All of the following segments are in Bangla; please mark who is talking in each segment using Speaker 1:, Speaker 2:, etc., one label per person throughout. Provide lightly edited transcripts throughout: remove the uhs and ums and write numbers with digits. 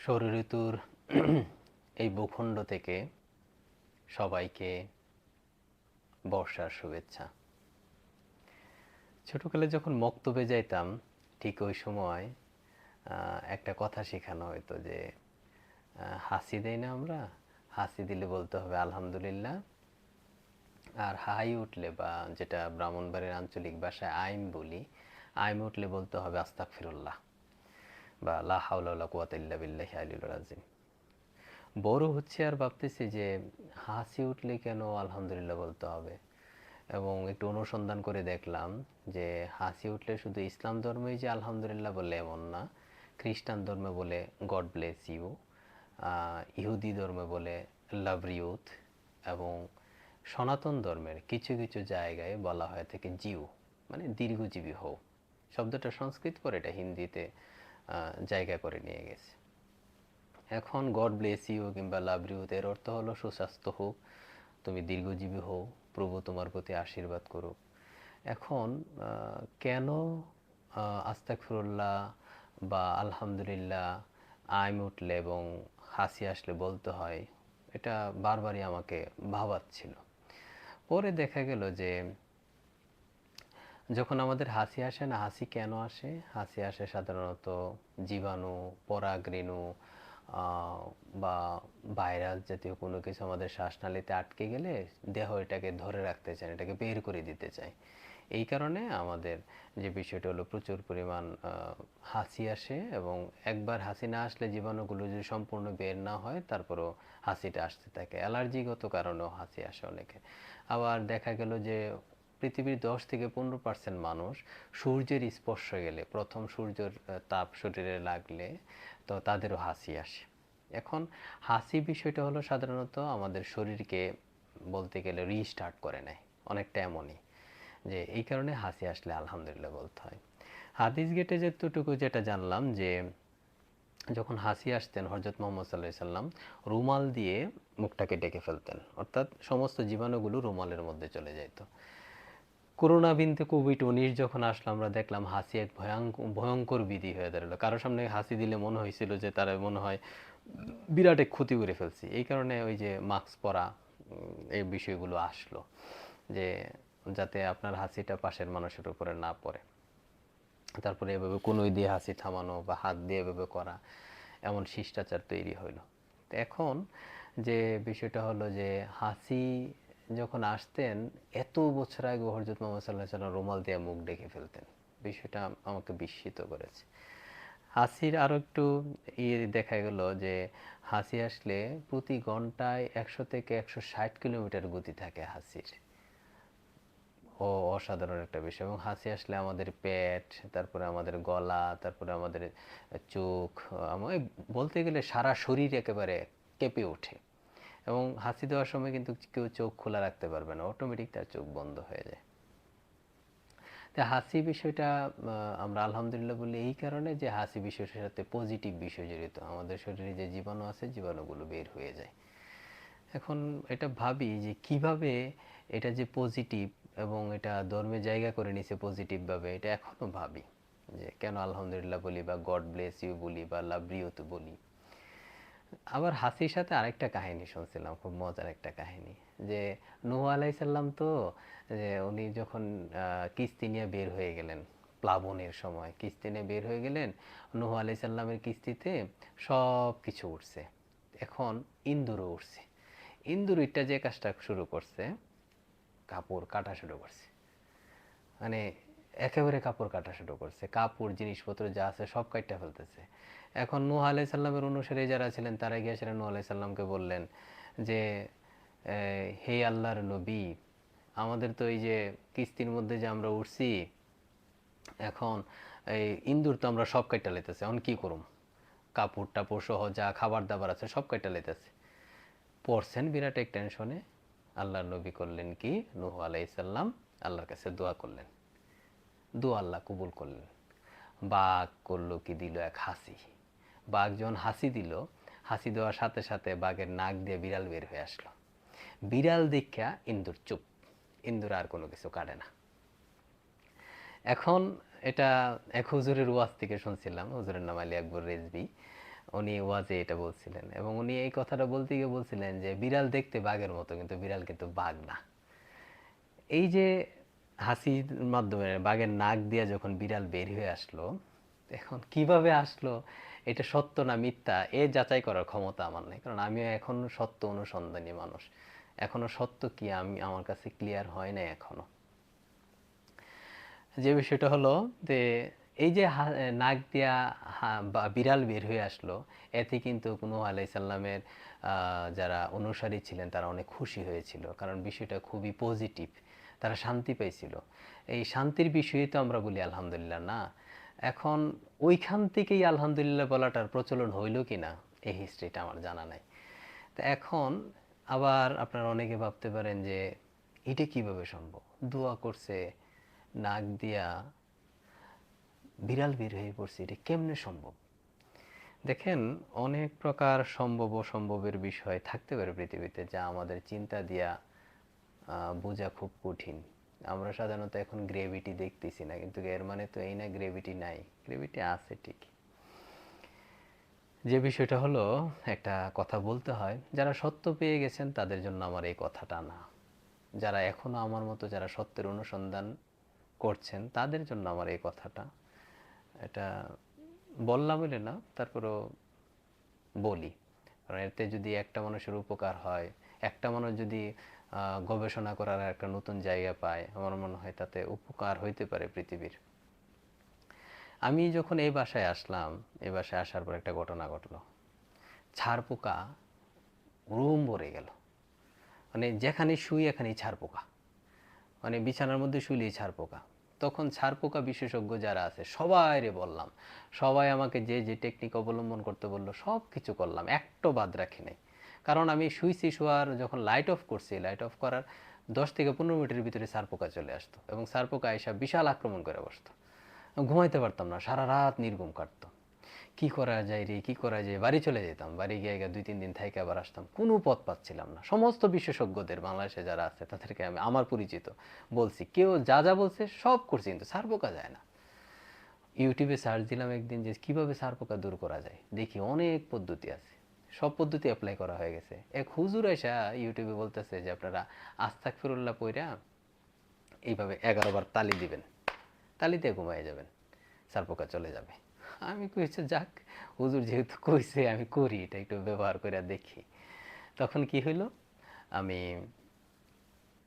Speaker 1: শরৎ ঋতুর এই ভূখণ্ড থেকে সবাইকে বর্ষার শুভেচ্ছা। ছোটকালে যখন মক্তবে যাইতাম ঠিক ওই সময় একটা কথা শেখানো হতো যে হাসি দেই না আমরা, হাসি দিলে বলতে হবে আলহামদুলিল্লাহ, আর হাই উঠলে বা যেটা ব্রাহ্মণবাড়ির আঞ্চলিক ভাষায় আইম বলি, আইম উঠলে বলতে হবে আস্তাগফিরুল্লাহ বা লা হাওলা ওয়ালা কুওয়াতা ইল্লা বিল্লাহি আলিয়্যিল আযীম। বড় হচ্ছে আর ভাবতেছি যে হাসি উঠলে কেন আলহামদুলিল্লাহ বলতে হবে, এবং একটু অনুসন্ধান করে দেখলাম যে হাসি উঠলে শুধু ইসলাম ধর্মেই যে আলহামদুলিল্লাহ বলে এমন না। খ্রিস্টান ধর্মে বলে গড ব্লেস ইউ, ইহুদি ধর্মে বলে লাভ ইউথ, এবং সনাতন ধর্মের কিছু কিছু জায়গায় বলা হয়ে থাকে জিউ, মানে দীর্ঘজীবী হও। শব্দটা সংস্কৃত পরে এটা হিন্দিতে জায়গা করে নিয়ে গেছে। এখন গড ব্লেস ইউ কিংবা লাভ ইউথ এর অর্থ হলো সুস্বাস্থ্য হোক, তুমি দীর্ঘজীবী হও, প্রভু তোমার প্রতি আশীর্বাদ করুক। এখন কেন আস্তাগফিরুল্লাহ বা আলহামদুলিল্লাহ আইম উঠলে এবং হাসি আসলে বলতে হয়, এটা বারবারই আমাকে ভাবাচ্ছিল। পরে দেখা গেল যে যখন আমাদের হাসি আসে না, হাসি কেন আসে? হাসি আসে সাধারণত জীবাণু, পরাগরেণু বা ভাইরাস জাতীয় কোনো কিছু আমাদের শ্বাসনালীতে আটকে গেলে দেহ এটাকে ধরে রাখতে চায়, এটাকে বের করে দিতে চায়। এই কারণে আমাদের যে বিষয়টা হলো প্রচুর পরিমাণ হাসি আসে, এবং একবার হাসি না আসলে জীবাণুগুলো যদি সম্পূর্ণ বের না হয় তারপরও হাসিটা আসতে থাকে। অ্যালার্জিগত কারণেও হাসি আসে অনেকে। আবার দেখা গেল যে পৃথিবীর 10-15% মানুষ সূর্যের স্পর্শ গেলে, প্রথম সূর্যের তাপ শরীরে লাগলে তো তাদেরও হাসি আসে। এখন হাসি বিষয়টা হলো সাধারণত আমাদের শরীরকে বলতে গেলে রিস্টার্ট করে নেয়, অনেকটা এমনই যে এই কারণে হাসি আসলে আলহামদুলিল্লাহ বলতে হয়। হাদিস গেটে যতটুকু যেটা জানলাম যে যখন হাসি আসতেন হযরত মুহাম্মদ সাল্লাল্লাহু আলাইহি সাল্লাম রুমাল দিয়ে মুখটাকে ঢেকে ফেলতেন, অর্থাৎ সমস্ত জীবাণুগুলো রুমালের মধ্যে চলে যেত। করোনা বিনতে কোভিড-19 যখন আসলো আমরা দেখলাম হাসি এক ভয়ঙ্কর বিধি হয়ে দাঁড়ালো। কারোর সামনে হাসি দিলে মনে হয়েছিল যে তারা মনে হয় বিরাট এক ক্ষতি করে ফেলছি। এই কারণে ওই যে মাস্ক পরা, এই বিষয়গুলো আসলো যে যাতে আপনার হাসিটা পাশের মানুষের উপরে না পড়ে। তারপরে এভাবে কনুই দিয়ে হাসি থামানো বা হাত দিয়ে এভাবে করা, এমন শিষ্টাচার তৈরি হইল। তো এখন যে বিষয়টা হলো যে হাসি যখন আসতেন এত বছর আগে হযরত মুহাম্মদ সাল্লাল্লাহু আলাইহি ওয়াসাল্লাম রুমাল দিয়ে মুখ ঢেকে ফেলতেন, বিষয়টা আমাকে বিস্মিত করেছে। হাসির আরো একটু দেখা গেল যে হাসি আসলে প্রতি ঘন্টায় 100 থেকে 160 কিলোমিটার গতি থাকে হাসির। অসাধারণ একটা বিষয়। এবং হাসি আসলে আমাদের পেট, তারপরে আমাদের গলা, তারপরে আমাদের চোখ, বলতে গেলে সারা শরীর একেবারে কেঁপে ওঠে। এবং হাসি দেওয়ার সময় কিন্তু কেউ চোখ খোলা রাখতে পারবে না, অটোমেটিক তার চোখ বন্ধ হয়ে যায়। তো হাসি বিষয়টা আমরা আলহামদুলিল্লাহ বলি এই কারণে যে হাসি বিষয়টার সাথে পজিটিভ বিষয় জড়িত। আমাদের শরীরে যে জীবাণু আছে জীবাণুগুলো বের হয়ে যায়। এখন এটা ভাবি যে কিভাবে এটা যে পজিটিভ এবং এটা ধর্মে জায়গা করে নিছে পজিটিভভাবে, এটা এখনো ভাবি যে কেন আলহামদুলিল্লাহ বলি বা গড ব্লেস ইউ বলি বা লাভ ইউ তো বলি। আবার হাসির সাথে আরেকটা কাহিনী শুনছিলাম, খুব মজার একটা কাহিনী, যে নূহ আলাইহিস সালাম তো যে উনি যখন কিস্তি নিয়ে বের হয়ে গেলেন, প্লাবনের সময় কিস্তি নিয়ে বের হয়ে গেলেন, নূহ আলাইহিস সালামের কিস্তিতে সব কিছু উঠছে। এখন ইন্দুরও উঠছে। ইন্দুর ইটটা যে কাজটা শুরু করছে, কাপড় কাটা শুরু করছে, মানে একেবারে কাপড় কাটা শুরু করছে, কাপড় জিনিসপত্র যা আছে সব কাটতে ফেলতেছে। এখন নূহ আলাইহিস সালামের অনুসারী যারা ছিলেন তারা গিয়েছিলেন নূহ আলাইহিস সালামকে বললেন যে হে আল্লাহর নবী, আমাদের তো এই যে কিস্তির মধ্যে যে আমরা উঠছি, এখন এই ইন্দুর তো আমরা সব কাইটা লাইতেছে, এখন কি করুম? কাপড় টাপড় সহ যা খাবার দাবার আছে সব কাইটা লাইতেছে। পড়ছেন বিরাট এক টেনশনে। আল্লাহর নবী করলেন কি, নূহ আলাইহিস সালাম আল্লাহর কাছে দোয়া করলেন, দোয়া আল্লাহ কবুল করলেন। বাঘ করলো কি, দিল এক হাসি। বাঘ যখন হাসি দিল, হাসি দেওয়ার সাথে সাথে বাঘের নাক দিয়ে বিড়াল বের হয়ে আসলো। বিড়াল দেখা ইন্দুর চুপ, ইন্দুর আর কোনো কিছু কাটে না। এখন এটা এক হুজুরের ওয়াজ থেকে শুনছিলাম, হুজুরের নাম আলী আকবর রেজভী। উনি ওয়াজে এটা বলছিলেন, এবং উনি এই কথাটা বলতে গিয়ে বলছিলেন যে বিড়াল দেখতে বাঘের মতো, কিন্তু বিড়াল কিন্তু বাঘ না। এই যে হাসির মাধ্যমে বাঘের নাক দিয়ে যখন বিড়াল বের হয়ে আসলো, এখন কিভাবে আসলো, এটা সত্য না মিথ্যা এ যাচাই করার ক্ষমতা আমার নেই, কারণ আমিও এখনো সত্য অনুসন্ধানী মানুষ। এখনো সত্য কি আমি আমার কাছে ক্লিয়ার হয় না এখনো। যে বিষয়টা হলো যে এই যে নাক দিয়া বিড়াল বের হয়ে আসলো, এতে কিন্তু নূহ আলাইহিস সালামের যারা অনুসারী ছিলেন তারা অনেক খুশি হয়েছিল, কারণ বিষয়টা খুবই পজিটিভ, তারা শান্তি পেয়েছিল। এই শান্তির বিষয়ে তো আমরা বলি আলহামদুলিল্লাহ না। এখন ওইখান থেকেই আলহামদুলিল্লাহ বলাটার প্রচলন হইল কি না এই হিস্ট্রিটা আমার জানা নাই। তো এখন আবার আপনারা অনেকে ভাবতে পারেন যে এটা কিভাবে সম্ভব, দোয়া করছে, নাক দিয়া বিড়াল বের হয়ে পড়ছে, এটা কেমনে সম্ভব? দেখেন, অনেক প্রকার সম্ভব অসম্ভবের বিষয় থাকতে পারে পৃথিবীতে, যা আমাদের চিন্তা দিয়া বোঝা খুব কঠিন। আমরা সাধারণত এখন গ্রেভিটি দেখতেছি না, কিন্তু এর মানে তো এই না গ্রেভিটি নাই, গ্রেভিটি আছে ঠিক। যে বিষয়টা হলো, একটা কথা বলতে হয়, যারা সত্য পেয়ে গেছেন তাদের জন্য আমার এই কথাটা না, যারা এখনো আমার মতো যারা সত্যের অনুসন্ধান করছেন তাদের জন্য আমার এই কথাটা। এটা বললাম বলে না, তারপরেও বলি, কারণ এতে যদি একটা মানুষের উপকার হয়, একটা মানুষ যদি গবেষণা করার একটা নতুন জায়গা পায়, আমার মনে হয় তাতে উপকার হইতে পারে পৃথিবীর। আমি যখন এই বাসায় আসলাম, এই বাসায় আসার পর একটা ঘটনা ঘটলো। ছাড় পোকা রুম ভরে গেল, মানে যেখানে শুই এখানেই ছাড় পোকা, মানে বিছানার মধ্যে শুইলেই ছাড় পোকা। তখন ছাড় পোকা বিশেষজ্ঞ যারা আছে সবাইরে বললাম, সবাই আমাকে যে যে টেকনিক অবলম্বন করতে বললো সব কিছু করলাম, একটাও বাদ রাখি নাই। কারণ আমি শুইছি, শোয়ার যখন লাইট অফ করছি, লাইট অফ করার 10 থেকে 15 মিনিটের ভিতরে ছাড় পোকা চলে আসতো, এবং ছাড় পোকা এসে বিশাল আক্রমণ করে বসতো। ঘুমাইতে পারতাম না, সারা রাত নির্ঘুম কাটতো। কি করা যায় রে, কি করা যায়, বাড়ি চলে যেতাম, বাড়ি গিয়ে 2-3 দিন থেকে আবার আসতাম, কোনো পথ পাচ্ছিলাম না। সমস্ত বিশেষজ্ঞদের বাংলাদেশে যারা আছে তাদেরকে আমি আমার পরিচিত বলছি, কেউ যা যা বলছে সব করছি, কিন্তু ছার পোকা যায় না। ইউটিউবে সার্চ দিলাম একদিন যে কিভাবে ছার পোকা দূর করা যায়, দেখি অনেক পদ্ধতি আছে, সব পদ্ধতি অ্যাপ্লাই করা হয়ে গেছে। এক হুজুর এসা ইউটিউবে বলতেছে যে আপনারা আস্তাগফিরুল্লাহ পইরা এইভাবে 11 বার তালি দিবেন, তালি দিয়ে ঘুমায় যাবেন, ছার পোকা চলে যাবে। আমি কইছি যাক, হুজুর যেহেতু কইছে আমি করি, এটা একটু ব্যবহার করে দেখি। তখন কি হইলো, আমি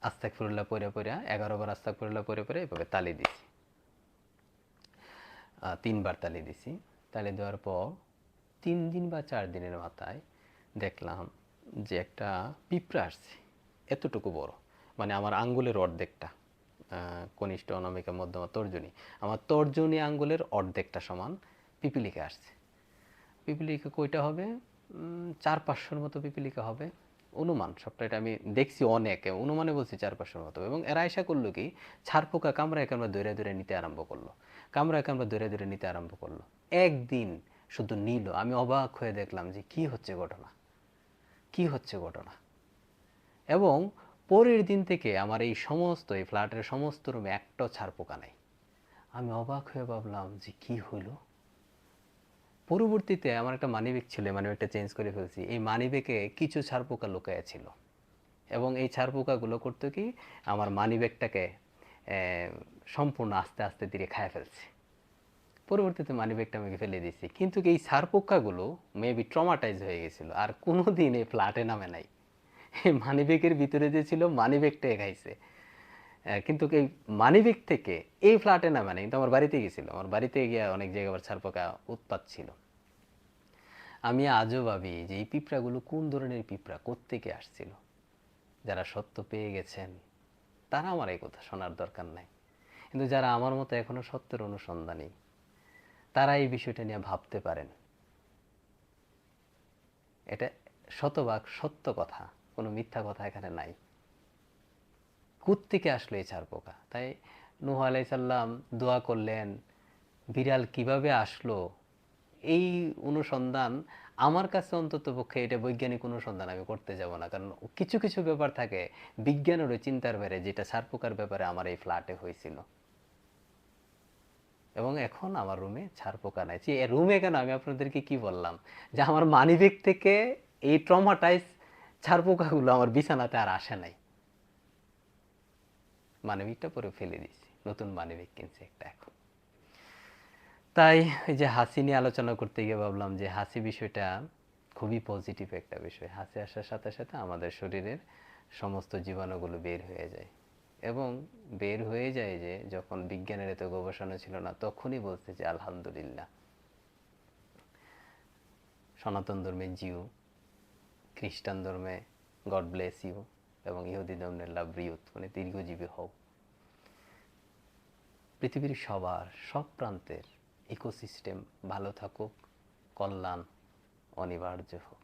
Speaker 1: আস্তাগফিরুল্লাহ পইরা পইরা 11 বার আস্তাগফিরুল্লাহ পইরা পইরা এভাবে তালি দিছি, 3 বার তালি দিছি। তালি দেওয়ার পর 3 দিন বা 4 দিনের মাথায় দেখলাম যে একটা পিঁপড়া আসছে, এতটুকু বড়, মানে আমার আঙ্গুলের অর্ধেকটা, কনিষ্ঠ, অনামিকা, মধ্যমা, তর্জনী, আমার তর্জনী আঙ্গুলের অর্ধেকটা সমান পিপিলিকা আসছে। পিপিলিকা কয়টা হবে, 400-500-র মতো পিপিলিকা হবে অনুমান, সবটা এটা আমি দেখছি অনেক, অনুমানে বলছি 400-500-র মতো। এবং এরা আশা করলো কি, ছাড় পোকা কামড়ায় কামড়া দৌড়ে দৌড়ে নিতে আরম্ভ করলো, কামড়ায় কামড়া দৌড়ে দৌড়ে নিতে আরম্ভ করলো। একদিন শুধু নিল, আমি অবাক হয়ে দেখলাম যে কি হচ্ছে ঘটনা, কি হচ্ছে ঘটনা। এবং পরের দিন থেকে আমার এই সমস্ত এই ফ্ল্যাটের সমস্ত রুমে একটাও ছাড় পোকা নাই। আমি অবাক হয়ে ভাবলাম যে কি হলো। পরবর্তীতে আমার একটা মানিব্যাগ ছিল, মানিব্যাগটা চেঞ্জ করে ফেলছি, এই মানিব্যাগে কিছু ছাড় পোকা লুকায়া ছিল, এবং এই ছাড় পোকাগুলো করতো কি, আমার মানিব্যাগটাকে সম্পূর্ণ আস্তে আস্তে ধীরে খায় ফেলছে। পরবর্তীতে মানিব্যাগটা আমি ফেলে দিয়েছি, কিন্তু এই ছাড় পোকাগুলো মেবি ট্রমাটাইজ হয়ে গেছিল, আর কোনো দিন এই ফ্ল্যাটে নামে নাই। এই মানিব্যাগের ভিতরে যে ছিল মানিব্যাগটাই খাইছে, কিন্তু এই মানিব্যাগ থেকে এই ফ্ল্যাটে নামে নাই, কিন্তু আমার বাড়িতে গেছিল, আমার বাড়িতে গিয়ে অনেক জায়গায় আবার ছাড় পোকা উৎপাত ছিল। আমি আজও ভাবি যে এই পিঁপড়াগুলো কোন ধরনের পিঁপড়া, কোত্থেকে আসছিল। যারা সত্য পেয়ে গেছেন তারা আমার এই কথা শোনার দরকার নাই, কিন্তু যারা আমার মতো এখনো সত্যের অনুসন্ধানী, তারা এই বিষয়টা নিয়ে ভাবতে পারেন। এটা শতভাগ সত্য কথা, কোনো মিথ্যা কথা এখানে নাই। কোত্থেকে আসলো এই ছার পোকা? তাই নূহ আলাইহিস সালাম দোয়া করলেন, বিড়াল কিভাবে আসলো এই অনুসন্ধান আমার কাছে অন্ততপক্ষে এটা বৈজ্ঞানিক অনুসন্ধান আমি করতে যাব না, কারণ কিছু কিছু ব্যাপার থাকে বিজ্ঞানেরও চিন্তার বাইরে, যেটা ছার পোকার ব্যাপারে আমার এই ফ্ল্যাটে হয়েছিল। এবং এখন আমার রুমে ছারপোকা নাই। যে রুমে কেন, আমি আপনাদেরকে কি বললাম যে আমার মানিব্যাগ থেকে এই ট্রমাটাইজ ছারপোকাগুলো আমার বিছানাতে আর আসে নাই। মানিব্যাগটা পরে ফেলে দিয়েছি, নতুন মানিব্যাগ কিনছি একটা এখন। তাই এই যে হাসি নিয়ে আলোচনা করতে গিয়ে ভাবলাম যে হাসি বিষয়টা খুবই পজিটিভ একটা বিষয়। হাসি আসার সাথে সাথে আমাদের শরীরের সমস্ত জীবাণুগুলো বের হয়ে যায়, এবং বের হয়ে যায় যে যখন বিজ্ঞানের এত গবেষণা ছিল না তখনই বলছে যে আলহামদুলিল্লাহ। সনাতন ধর্মে জিউ, খ্রিস্টান ধর্মে গড ব্লেস ইউ, এবং ইহুদি ধর্মের লাভ রিউথ মানে দীর্ঘজীবী হও। পৃথিবীর সবার সব প্রান্তের ইকোসিস্টেম ভালো থাকুক, কল্যাণ অনিবার্য হোক।